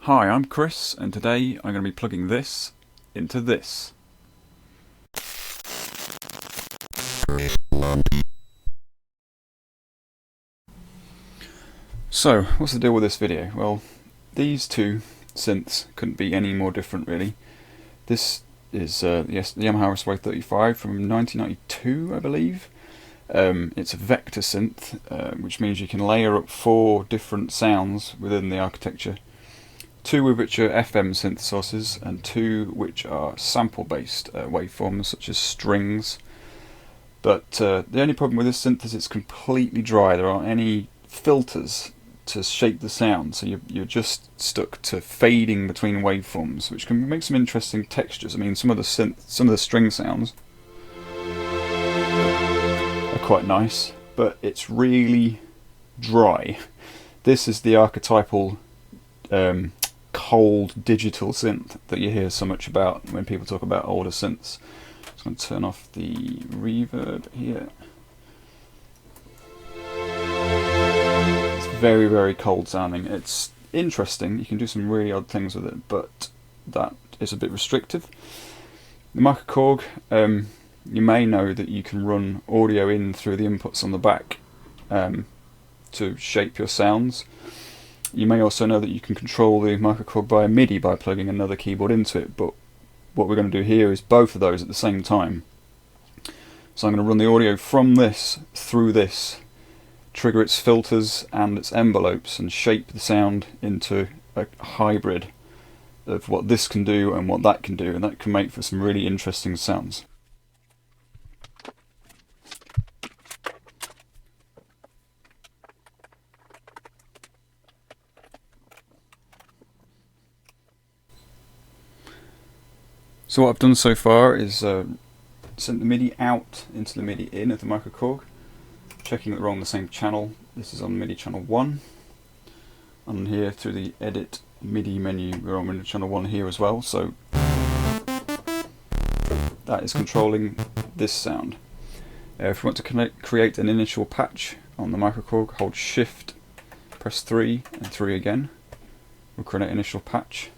Hi, I'm Chris, and today I'm going to be plugging this into this. So, what's the deal with this video? Well, these two synths couldn't be any more different really. This is the Yamaha SY35 from 1992, I believe. It's a vector synth, which means you can layer up 4 different sounds within the architecture. 2 of which are FM synth sources, and 2 which are sample-based waveforms, such as strings. But the only problem with this synth is it's completely dry. There aren't any filters to shape the sound, so you're just stuck to fading between waveforms, which can make some interesting textures. I mean, some of the string sounds are quite nice, but it's really dry. This is the archetypal cold digital synth that you hear so much about when people talk about older synths. I'm going to turn off the reverb here. It's very, very cold sounding. It's interesting, you can do some really odd things with it, but that is a bit restrictive. The microKorg, you may know that you can run audio in through the inputs on the back to shape your sounds. You may also know that you can control the microKorg by Midi by plugging another keyboard into it, but what we're going to do here is both of those at the same time. So I'm going to run the audio from this through this, trigger its filters and its envelopes, and shape the sound into a hybrid of what this can do and what that can do, and that can make for some really interesting sounds. So what I've done so far is sent the Midi out into the Midi in of the microKorg, checking that we're on the same channel. This is on Midi channel 1. And here through the edit Midi menu, we're on Midi channel 1 here as well, so that is controlling this sound. If we want to create an initial patch on the microKorg, hold Shift, press 3 and 3 again. We'll create an initial patch,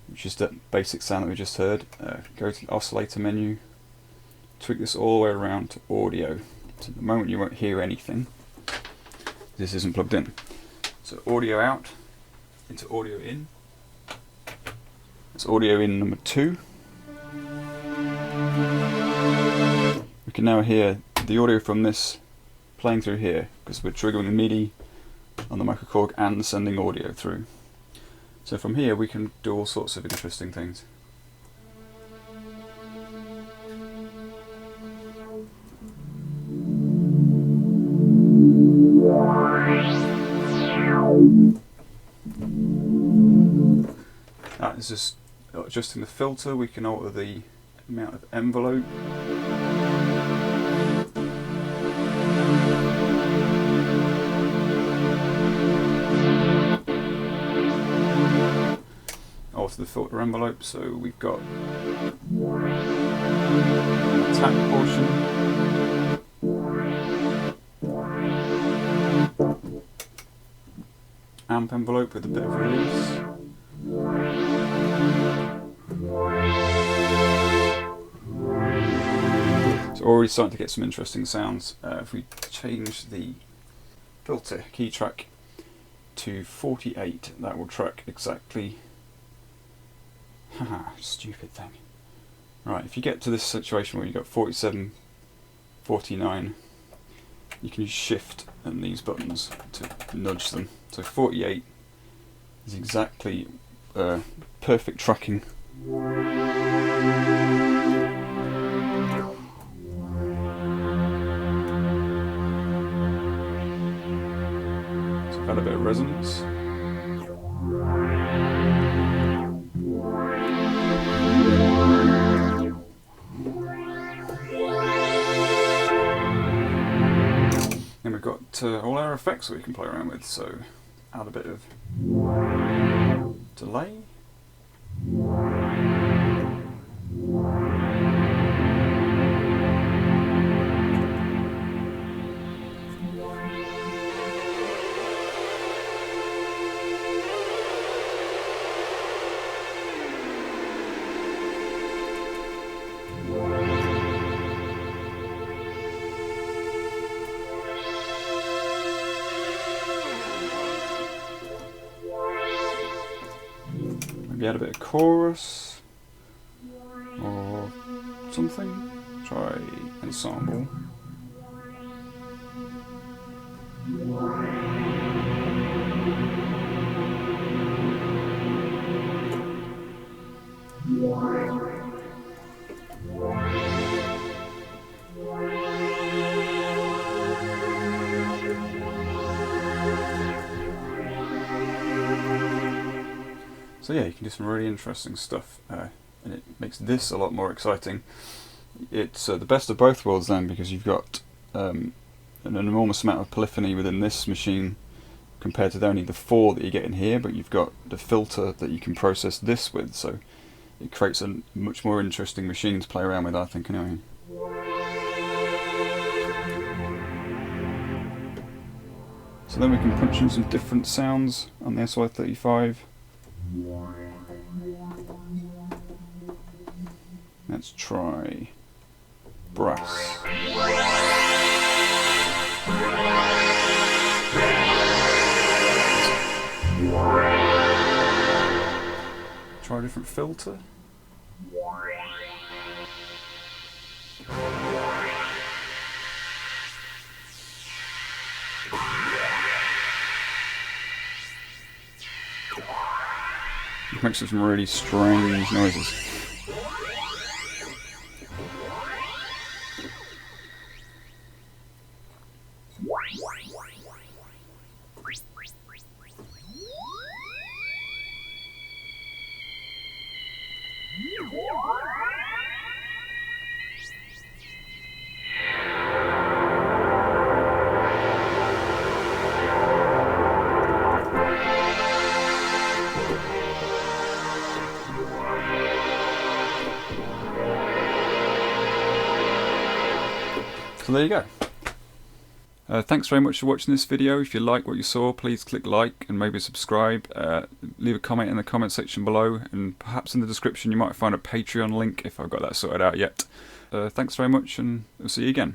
which is that basic sound that we just heard. Go to the oscillator menu, tweak this all the way around to audio. So at the moment you won't hear anything. This isn't plugged in. So audio out into audio in. That's audio in number 2. We can now hear the audio from this playing through here, because we're triggering the Midi on the microKorg and sending audio through. So from here we can do all sorts of interesting things. That is just adjusting the filter. We can alter the amount of envelope. Alter the filter envelope, so we've got an attack portion, amp envelope with a bit of release, so already starting to get some interesting sounds. If we change the filter key track to 48, that will track exactly. Haha, stupid thing. Right, if you get to this situation where you've got 47, 49, you can use Shift and these buttons to nudge them. So 48 is exactly perfect tracking. So I've had a bit of resonance. Then we've got all our effects that we can play around with, so add a bit of delay. maybe add a bit of chorus or something. Try ensemble. So yeah, you can do some really interesting stuff, and it makes this a lot more exciting. It's the best of both worlds then, because you've got an enormous amount of polyphony within this machine compared to only the 4 that you get in here, but you've got the filter that you can process this with, so it creates a much more interesting machine to play around with, I think, anyway. So then we can punch in some different sounds on the SY35. Let's try brass. Try a different filter. It makes some really strange noises. So there you go. Thanks very much for watching this video. If you like what you saw, please click like and maybe subscribe. Leave a comment in the comment section below, and perhaps in the description you might find a Patreon link if I've got that sorted out yet. Thanks very much, and we'll see you again.